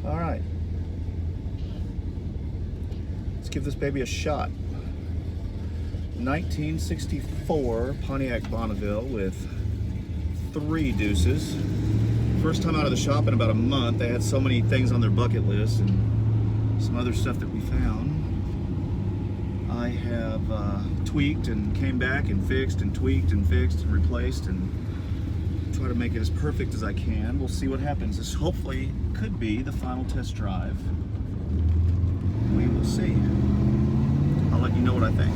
All right. Let's give this baby a shot. 1964 Pontiac Bonneville with 3 deuces. First time out of the shop in about a month. They had so many things on their bucket list and some other stuff that we found. I have tweaked and came back and fixed and tweaked and fixed and replaced and try to make it as perfect as I can. We'll see what happens. This hopefully could be the final test drive. We will see. I'll let you know what I think.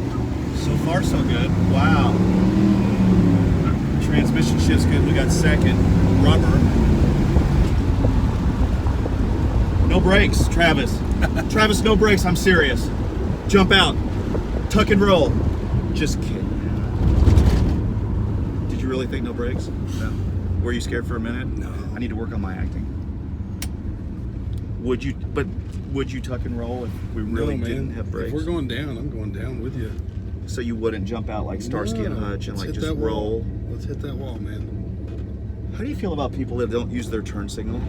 So far, so good. Wow. Transmission shift's good. We got second. Rubber. No brakes, Travis. Travis, no brakes. I'm serious. Jump out. Tuck and roll. Just kidding. Did you really think no brakes? No. Were you scared for a minute? No. I need to work on my acting. Would you tuck and roll if we really didn't have brakes? If we're going down, I'm going down with you. So you wouldn't jump out like Starsky and Hutch and like just roll? Let's hit that wall, man. How do you feel about people that don't use their turn signal?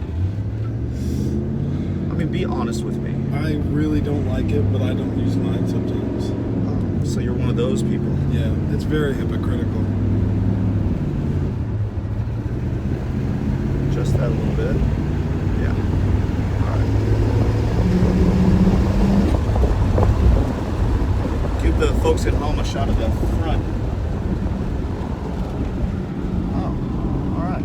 I mean, be honest with me. I really don't like it, but I don't use mine sometimes. So you're one of those people? Yeah, it's very hypocritical. Just that a little bit. Yeah. All right. Give the folks at home a shot of the front. Oh, all right.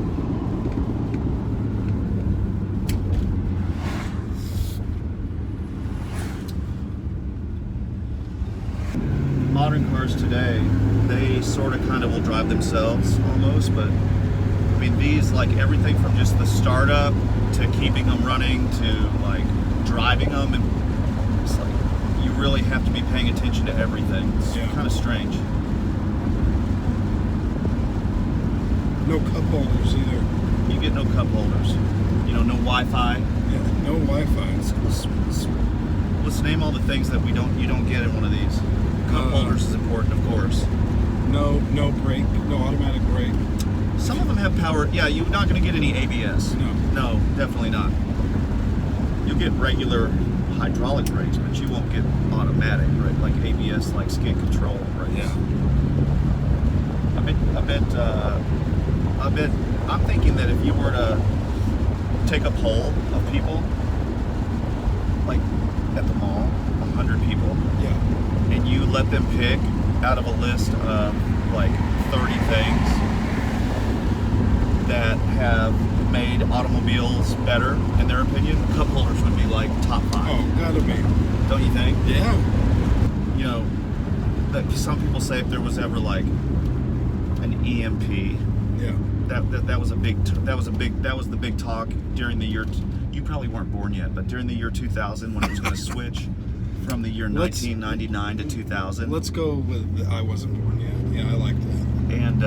Modern cars today, they sort of kind of will drive themselves almost, but I mean, these, like everything from just the startup to keeping them running to like driving them, and it's like you really have to be paying attention to everything. It's kind of strange. No cup holders either. You get no cup holders. You know, no Wi-Fi. Yeah, no Wi-Fi. Let's name all the things that you don't get in one of these. Cup holders is important, of course. No brake, no automatic brake. Some of them have power. Yeah, you're not going to get any ABS. No, definitely not. You'll get regular hydraulic brakes, but you won't get automatic, right? Like ABS, like skid control brakes. Yeah. I bet. I'm thinking that if you were to take a poll of people, like at the mall, 100 people, Yeah. and you let them pick out of a list of like 30 things that have made automobiles better, in their opinion, cup holders would be like top 5. Oh, gotta be. Don't you think? Yeah. You know, that some people say if there was ever like an EMP, Yeah. that was the big talk during the year. You probably weren't born yet, but during the year 2000 when it was going to switch from the year 1999 to 2000. Let's go with I wasn't born yet. Yeah, I like that. And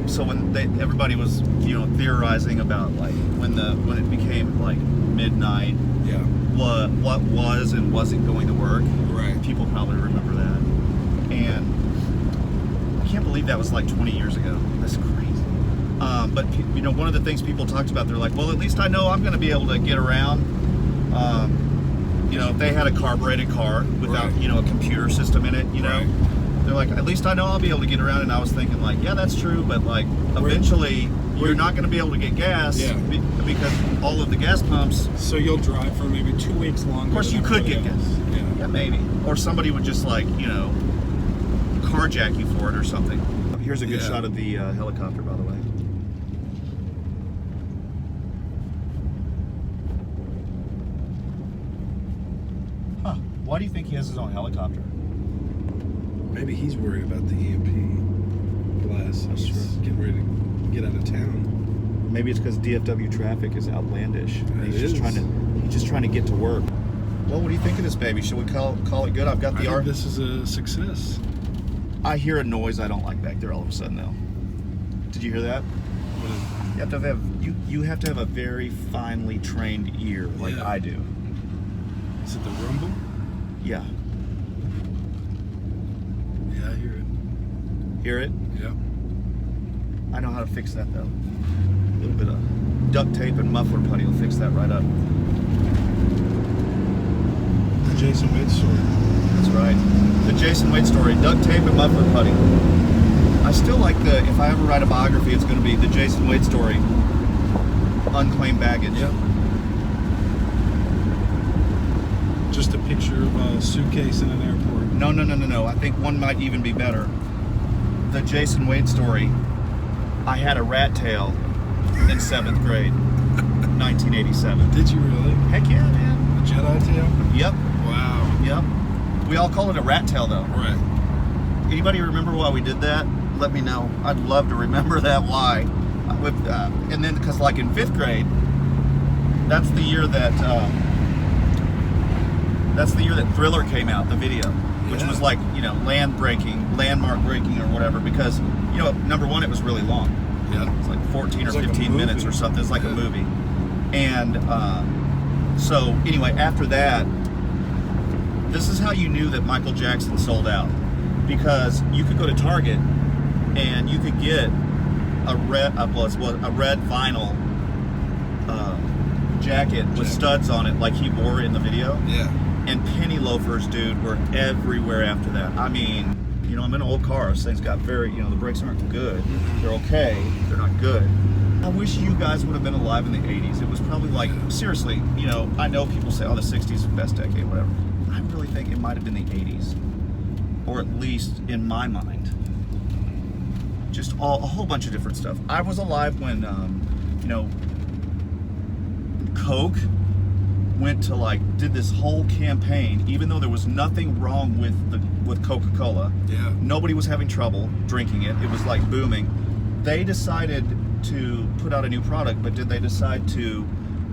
so when everybody was, theorizing about like when it became like midnight, Yeah. what was and wasn't going to work. Right. People probably remember that. And I can't believe that was like 20 years ago. That's crazy. But one of the things people talked about, they're like, well, at least I know I'm going to be able to get around. If they had a carbureted car without, a computer system in it, Right. they're like, at least I know I'll be able to get around. And I was thinking like, yeah, that's true. But like, eventually you're not going to be able to get gas because all of the gas pumps. So you'll drive for maybe 2 weeks longer. Of course you could get gas. Yeah, maybe. Or somebody would just like, carjack you for it or something. Here's a good shot of the helicopter, by the way. Huh. Why do you think he has his own helicopter? Maybe he's worried about the EMP blast. That's true. Getting ready to get out of town. Maybe it's because DFW traffic is outlandish. He's just trying to get to work. Well, what do you think of this baby? Should we call it good? I've got the I think this is a success. I hear a noise I don't like back there all of a sudden though. Did you hear that? You have to have a very finely trained ear like I do. Is it the rumble? Yeah. Yeah, I hear it. Hear it? Yeah. I know how to fix that though. A little bit of duct tape and muffler putty will fix that right up. The Jason Wade story. That's right. The Jason Wade story, duct tape and muffler putty. I still like if I ever write a biography, it's going to be the Jason Wade story, unclaimed baggage. Yep. Just a picture of a suitcase in an airport. No. I think one might even be better. The Jason Wade story, I had a rat tail in 7th grade, 1987. Did you really? Heck yeah, man. A Jedi tail? Yep. Wow. Yep. We all call it a rat tail, though. Right. Anybody remember why we did that? Let me know. I'd love to remember that why. And then, because like in 5th grade, that's the year that Thriller came out, the video, which was like, landmark breaking or whatever, because, number one, it was really long. Yeah. It's like 14 or like 15 minutes or something. It's like a movie. And so anyway, after that, this is how you knew that Michael Jackson sold out, because you could go to Target and you could get a red vinyl jacket with studs on it, like he wore in the video. Yeah. And penny loafers, dude, were everywhere after that. I mean, I'm in an old car. This thing's got the brakes aren't good. They're okay. They're not good. I wish you guys would have been alive in the 80s. It was probably like, seriously, I know people say, the 60s is the best decade, whatever. I really think it might have been the 80s. Or at least in my mind. Just a whole bunch of different stuff. I was alive when, Coke went to did this whole campaign, even though there was nothing wrong with Coca-Cola. Yeah. Nobody was having trouble drinking it. It was booming. They decided to put out a new product, but did they decide to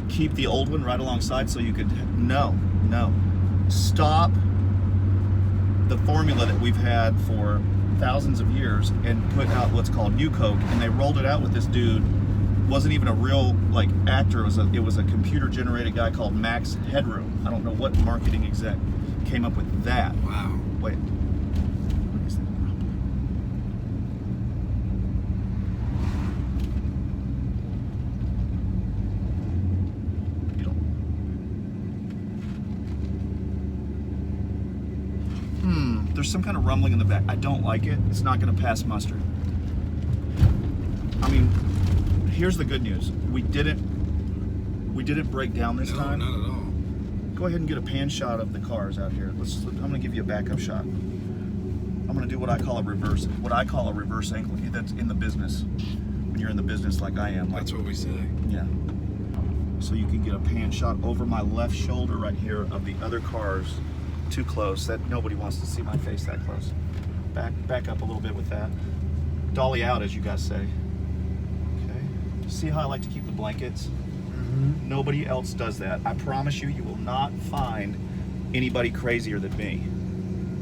keep the old one right alongside so you could? No. Stop the formula that we've had for thousands of years and put out what's called New Coke, and they rolled it out with this dude. Wasn't even a real actor. It was a computer generated guy called Max Headroom. I don't know what marketing exec came up with that. Wow. Wait. What is that? There's some kind of rumbling in the back. I don't like it. It's not going to pass muster. I mean, here's the good news. We didn't break down this time. No, not at all. Go ahead and get a pan shot of the cars out here. I'm going to give you a backup shot. I'm going to do what I call a reverse angle. That's in the business. When you're in the business like I am. That's what we say. Yeah. So you can get a pan shot over my left shoulder right here of the other cars. Too close. That nobody wants to see my face that close. Back up a little bit with that. Dolly out, as you guys say. Okay. See how I like to keep the blankets? Mm-hmm. Nobody else does that. I promise you, you will not find anybody crazier than me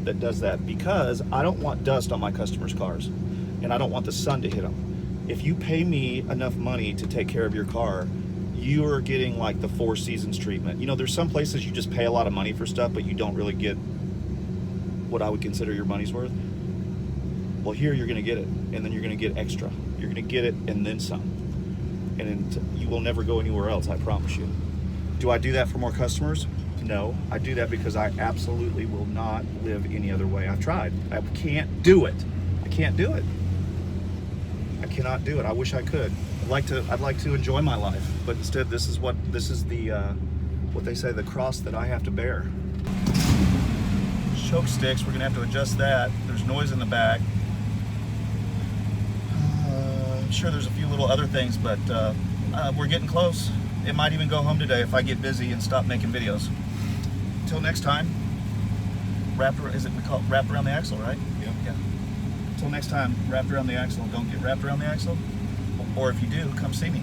that does that, because I don't want dust on my customers' cars, and I don't want the sun to hit them. If you pay me enough money to take care of your car, you are getting the Four Seasons treatment. There's some places you just pay a lot of money for stuff, but you don't really get what I would consider your money's worth. Well, here you're going to get it, and then you're going to get extra. You're going to get it and then some. And you will never go anywhere else, I promise you. Do I do that for more customers? No. I do that because I absolutely will not live any other way. I've tried. I can't do it. I can't do it. I cannot do it. I wish I could. I'd like to enjoy my life, but instead this is the what they say, the cross that I have to bear. Choke sticks, we're gonna have to adjust that. There's noise in the back. I'm sure there's a few little other things, but we're getting close. It might even go home today if I get busy and stop making videos. Until next time, wrapped around the axle, right? Yep. Yeah. Until next time, wrapped around the axle. Don't get wrapped around the axle. Or if you do, come see me.